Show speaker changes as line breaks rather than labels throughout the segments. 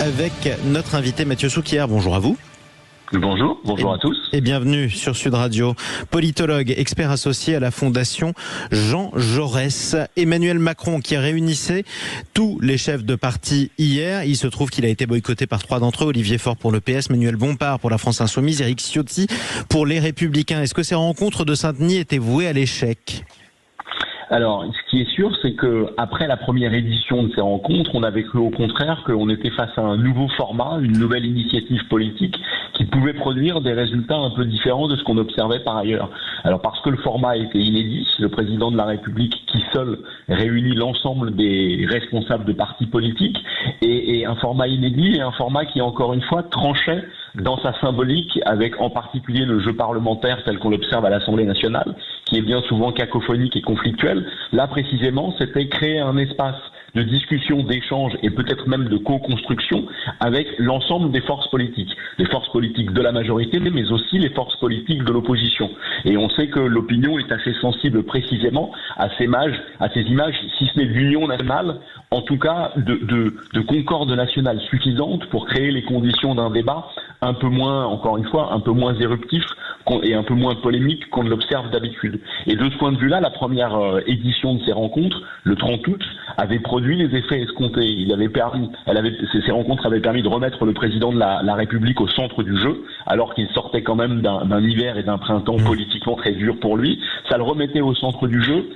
avec notre invité Mathieu Souquier. Bonjour à vous.
Bonjour à tous.
Et bienvenue sur Sud Radio. Politologue, expert associé à la Fondation Jean Jaurès. Emmanuel Macron qui réunissait tous les chefs de parti hier. Il se trouve qu'il a été boycotté par 3 d'entre eux. Olivier Faure pour le PS, Manuel Bompard pour la France Insoumise, Éric Ciotti pour les Républicains. Est-ce que ces rencontres de Saint-Denis étaient vouées à l'échec ?
Alors, ce qui est sûr, c'est que après la première édition de ces rencontres, on avait cru au contraire qu'on était face à un nouveau format, une nouvelle initiative politique qui pouvait produire des résultats un peu différents de ce qu'on observait par ailleurs. Alors, parce que le format était inédit, le président de la République qui seul réunit l'ensemble des responsables de partis politiques, et un format inédit et un format qui, encore une fois, tranchait dans sa symbolique, avec en particulier le jeu parlementaire tel qu'on l'observe à l'Assemblée nationale, qui est bien souvent cacophonique et conflictuel. Là, précisément, c'était créer un espace de discussion, d'échange et peut-être même de co-construction avec l'ensemble des forces politiques. Les forces politiques de la majorité, mais aussi les forces politiques de l'opposition. Et on sait que l'opinion est assez sensible précisément à ces images, si ce n'est d'union nationale, en tout cas de concorde nationale suffisante pour créer les conditions d'un débat un peu moins, encore une fois, un peu moins éruptif et un peu moins polémique qu'on ne l'observe d'habitude. Et de ce point de vue-là, la première édition de ces rencontres, le 30 août, avait produit les effets escomptés. Ces rencontres avaient permis de remettre le président de la République au centre du jeu, alors qu'il sortait quand même d'un hiver et d'un printemps politiquement très dur pour lui. Ça le remettait au centre du jeu.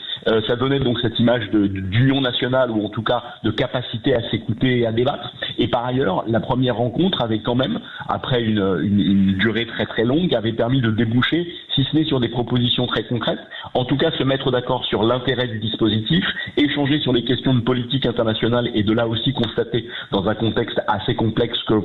Ça donnait donc cette image d'union nationale, ou en tout cas de capacité à s'écouter et à débattre. Et par ailleurs, la première rencontre avait quand même, après une durée très très longue, avait permis de déboucher, si ce n'est sur des propositions très concrètes, en tout cas se mettre d'accord sur l'intérêt du dispositif, échanger sur les questions de politique internationale, et de là aussi constater, dans un contexte assez complexe, que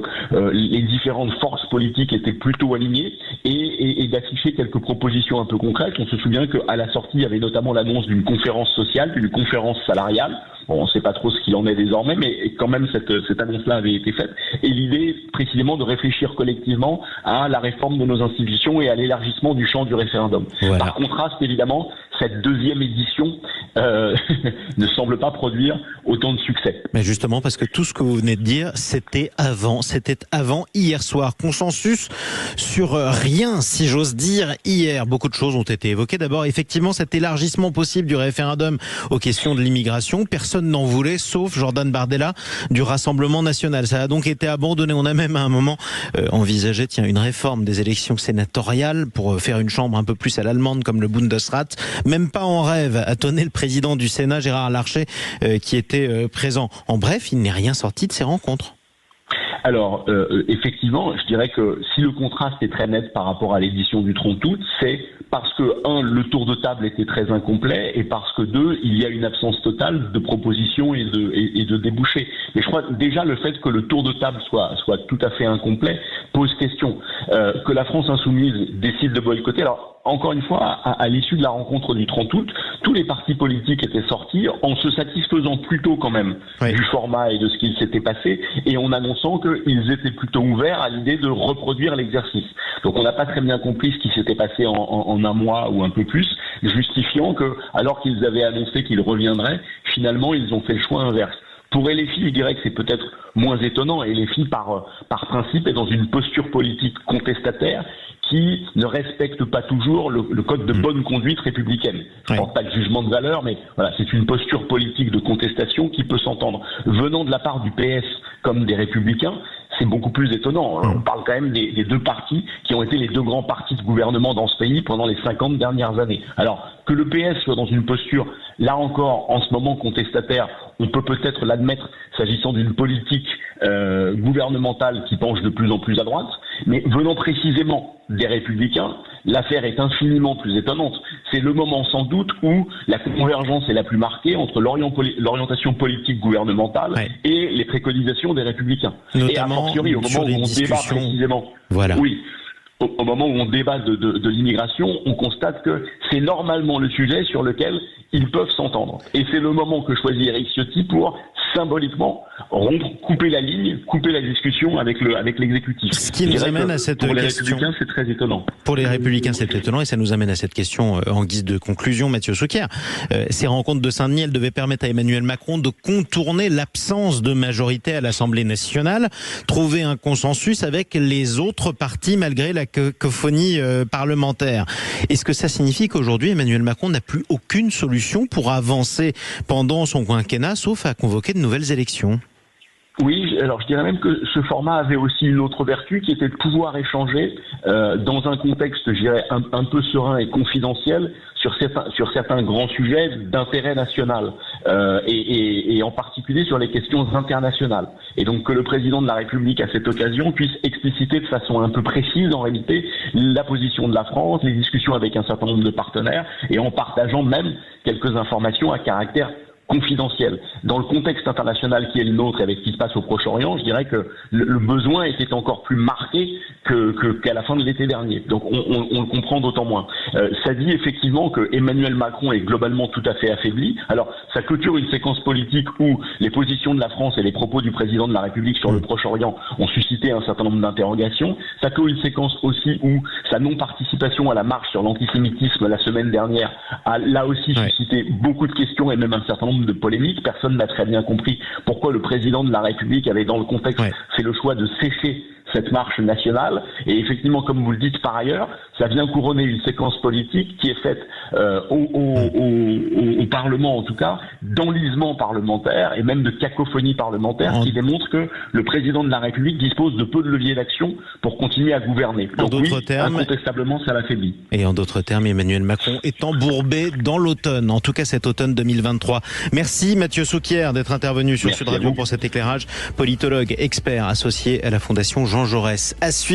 les différentes forces politiques étaient plutôt alignées, et d'afficher quelques propositions un peu concrètes. On se souvient qu'à la sortie, il y avait notamment l'annonce d'une conférence sociale, d'une conférence salariale. Bon, on ne sait pas trop ce qu'il en est désormais, mais quand même cette annonce-là avait été faite. Et l'idée, précisément, de réfléchir collectivement à la réforme de nos institutions et à l'élargissement du champ du référendum. Voilà. Par contraste, évidemment, cette deuxième édition ne semble pas produire autant de succès.
Mais justement, parce que tout ce que vous venez de dire, c'était avant hier soir. Consensus sur rien, si j'ose dire, hier. Beaucoup de choses ont été évoquées. D'abord, effectivement, cet élargissement possible du référendum aux questions de l'immigration. Personne n'en voulait, sauf Jordan Bardella du Rassemblement national. Ça a donc été abandonné. On a même à un moment envisagé une réforme des élections sénatoriales pour faire une chambre un peu plus à l'allemande comme le Bundesrat. Même pas en rêve, a tonné le président du Sénat, Gérard Larcher, qui était présent. En bref, il n'est rien sorti de ces rencontres.
Alors, effectivement, je dirais que si le contraste est très net par rapport à l'édition du 30 août, c'est parce que, le tour de table était très incomplet, et parce que, il y a une absence totale de propositions et de débouchés. Mais je crois déjà le fait que le tour de table soit tout à fait incomplet pose question. Que la France Insoumise décide de boycotter, alors encore une fois, à l'issue de la rencontre du 30 août, tous les partis politiques étaient sortis en se satisfaisant plutôt quand même du format et de ce qu'il s'était passé, et en annonçant qu'ils étaient plutôt ouverts à l'idée de reproduire l'exercice. Donc on n'a pas très bien compris ce qui s'était passé en un mois ou un peu plus, justifiant que, alors qu'ils avaient annoncé qu'ils reviendraient, finalement ils ont fait le choix inverse. Pour LFI, je dirais que c'est peut-être moins étonnant. LFI, par principe, est dans une posture politique contestataire qui ne respecte pas toujours le code de bonne conduite républicaine. Je ne porte pas de jugement de valeur, mais voilà, c'est une posture politique de contestation qui peut s'entendre. Venant de la part du PS comme des Républicains, c'est beaucoup plus étonnant. On parle quand même des deux partis qui ont été les deux grands partis de gouvernement dans ce pays pendant les 50 dernières années. Alors, que le PS soit dans une posture, là encore, en ce moment contestataire, on peut peut-être l'admettre s'agissant d'une politique gouvernementale qui penche de plus en plus à droite, mais venant précisément des Républicains, l'affaire est infiniment plus étonnante. C'est le moment sans doute où la convergence est la plus marquée entre l'orientation politique gouvernementale et les préconisations des Républicains.
Notamment
et a fortiori, au moment où on débat précisément...
Voilà.
Oui. Au moment où on débat de l'immigration, on constate que c'est normalement le sujet sur lequel ils peuvent s'entendre. Et c'est le moment que choisit Éric Ciotti pour symboliquement couper la ligne, couper la discussion avec l'exécutif.
Ce qui nous amène à cette question.
Pour les Républicains, c'est très étonnant.
Pour les Républicains, c'est étonnant, et ça nous amène à cette question en guise de conclusion, Mathieu Souquier. Ces rencontres de Saint-Denis, elles devaient permettre à Emmanuel Macron de contourner l'absence de majorité à l'Assemblée nationale, trouver un consensus avec les autres partis malgré la cacophonie parlementaire. Est-ce que ça signifie qu'aujourd'hui, Emmanuel Macron n'a plus aucune solution pour avancer pendant son quinquennat, sauf à convoquer de nouvelles élections?
Oui, alors je dirais même que ce format avait aussi une autre vertu qui était de pouvoir échanger dans un contexte, je dirais, un peu serein et confidentiel sur certains grands sujets d'intérêt national et en particulier sur les questions internationales. Et donc que le président de la République à cette occasion puisse expliciter de façon un peu précise en réalité la position de la France, les discussions avec un certain nombre de partenaires et en partageant même quelques informations à caractère confidentiel. Dans le contexte international qui est le nôtre et avec ce qui se passe au Proche-Orient, je dirais que le besoin était encore plus marqué qu'à la fin de l'été dernier. Donc on le comprend d'autant moins. Ça dit effectivement que Emmanuel Macron est globalement tout à fait affaibli. Alors ça clôture une séquence politique où les positions de la France et les propos du président de la République sur le Proche-Orient ont suscité un certain nombre d'interrogations. Ça clôt une séquence aussi où sa non-participation à la marche sur l'antisémitisme la semaine dernière a là aussi suscité beaucoup de questions et même un certain nombre de polémiques. Personne n'a très bien compris pourquoi le président de la République avait dans le contexte fait le choix de cesser cette marche nationale. Et effectivement, comme vous le dites par ailleurs, ça vient couronner une séquence politique qui est faite au Parlement, en tout cas, d'enlisement parlementaire et même de cacophonie parlementaire qui démontre que le président de la République dispose de peu de leviers d'action pour continuer à gouverner. Donc incontestablement, ça l'affaiblit.
Et en d'autres termes, Emmanuel Macron est embourbé dans l'automne, en tout cas cet automne 2023. Merci Mathieu Souquier d'être intervenu sur Sud Radio pour cet éclairage. Politologue, expert associé à la Fondation Jean Jaurès. À suivre.